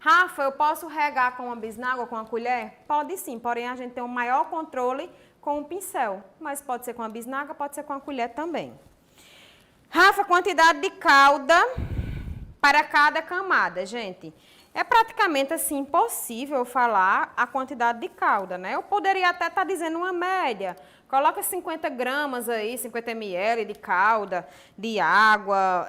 Rafa, eu posso regar com uma bisnaga ou com uma colher? Pode sim, porém a gente tem um maior controle com um pincel. Mas pode ser com a bisnaga, pode ser com a colher também. Rafa, quantidade de calda para cada camada, gente. É praticamente assim impossível falar a quantidade de calda, né? Eu poderia até estar dizendo uma média. Coloca 50 gramas aí, 50 ml de calda, de água,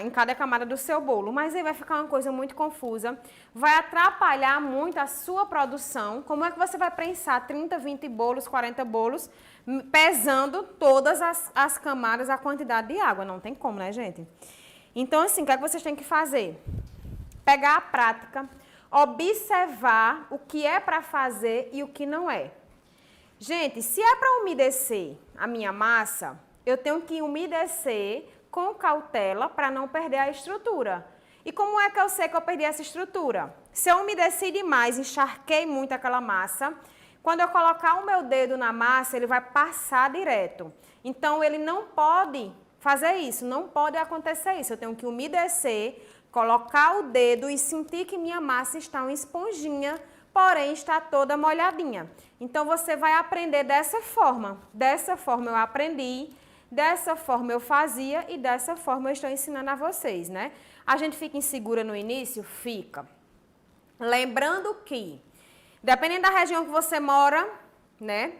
em cada camada do seu bolo. Mas aí vai ficar uma coisa muito confusa. Vai atrapalhar muito a sua produção. Como é que você vai prensar 30, 20 bolos, 40 bolos, pesando todas as camadas, a quantidade de água? Não tem como, né, gente? Então, assim, o que é que vocês têm que fazer? Pegar a prática, observar o que é para fazer e o que não é. Gente, se é para umedecer a minha massa, eu tenho que umedecer com cautela para não perder a estrutura. E como é que eu sei que eu perdi essa estrutura? Se eu umedeci demais, encharquei muito aquela massa, quando eu colocar o meu dedo na massa, ele vai passar direto. Então, ele não pode fazer isso, não pode acontecer isso. Eu tenho que umedecer, colocar o dedo e sentir que minha massa está uma esponjinha, porém está toda molhadinha. Então, você vai aprender dessa forma. Dessa forma eu aprendi, dessa forma eu fazia e dessa forma eu estou ensinando a vocês, né? A gente fica insegura no início? Fica. Lembrando que, dependendo da região que você mora, né?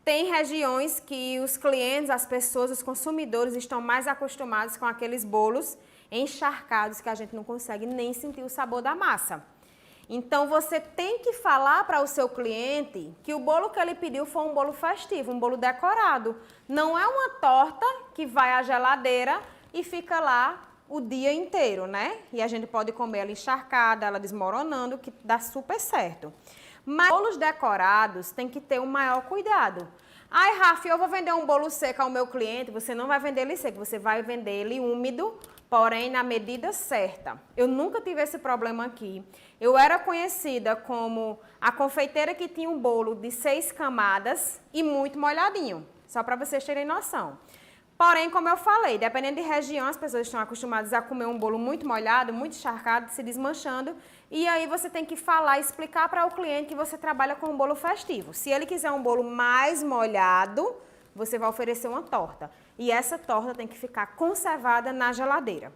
Tem regiões que os clientes, as pessoas, os consumidores estão mais acostumados com aqueles bolos encharcados que a gente não consegue nem sentir o sabor da massa. Então, você tem que falar para o seu cliente que o bolo que ele pediu foi um bolo festivo, um bolo decorado. Não é uma torta que vai à geladeira e fica lá o dia inteiro, né? E a gente pode comer ela encharcada, ela desmoronando, que dá super certo. Mas bolos decorados tem que ter um maior cuidado. Ai, Rafa, eu vou vender um bolo seco ao meu cliente. Você não vai vender ele seco, você vai vender ele úmido, porém na medida certa. Eu nunca tive esse problema aqui. Eu era conhecida como a confeiteira que tinha um bolo de 6 camadas e muito molhadinho, só para vocês terem noção. Porém, como eu falei, dependendo de região, as pessoas estão acostumadas a comer um bolo muito molhado, muito encharcado, se desmanchando. E aí você tem que falar, explicar para o cliente que você trabalha com um bolo festivo. Se ele quiser um bolo mais molhado, você vai oferecer uma torta. E essa torta tem que ficar conservada na geladeira.